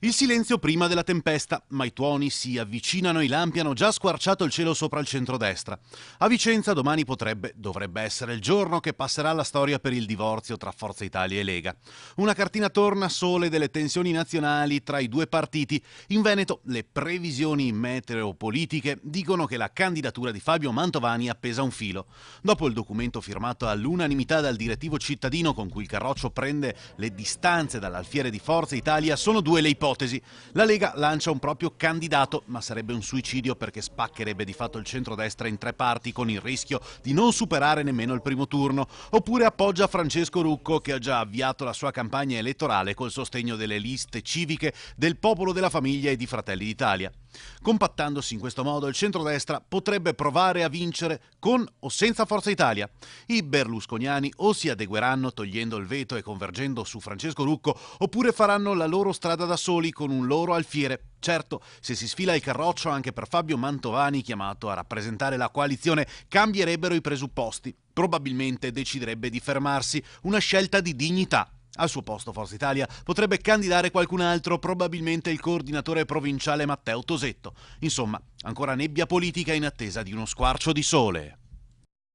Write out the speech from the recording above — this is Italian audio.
Il silenzio prima della tempesta, ma i tuoni si avvicinano e i lampi hanno già squarciato il cielo sopra il centrodestra. A Vicenza domani dovrebbe essere il giorno che passerà alla storia per il divorzio tra Forza Italia e Lega. Una cartina tornasole delle tensioni nazionali tra i due partiti. In Veneto le previsioni meteopolitiche dicono che la candidatura di Fabio Mantovani appesa un filo. Dopo il documento firmato all'unanimità dal direttivo cittadino con cui il Carroccio prende le distanze dall'alfiere di Forza Italia, sono due le ipotesi. La Lega lancia un proprio candidato, ma sarebbe un suicidio perché spaccherebbe di fatto il centrodestra in tre parti con il rischio di non superare nemmeno il primo turno. Oppure appoggia Francesco Rucco, che ha già avviato la sua campagna elettorale col sostegno delle liste civiche del Popolo della Famiglia e di Fratelli d'Italia. Compattandosi in questo modo, il centrodestra potrebbe provare a vincere con o senza Forza Italia. I berlusconiani o si adegueranno togliendo il veto e convergendo su Francesco Rucco, oppure faranno la loro strada da soli con un loro alfiere. Certo, se si sfila il Carroccio anche per Fabio Mantovani, chiamato a rappresentare la coalizione, cambierebbero i presupposti. Probabilmente deciderebbe di fermarsi, una scelta di dignità. Al suo posto Forza Italia potrebbe candidare qualcun altro, probabilmente il coordinatore provinciale Matteo Tosetto. Insomma, ancora nebbia politica in attesa di uno squarcio di sole.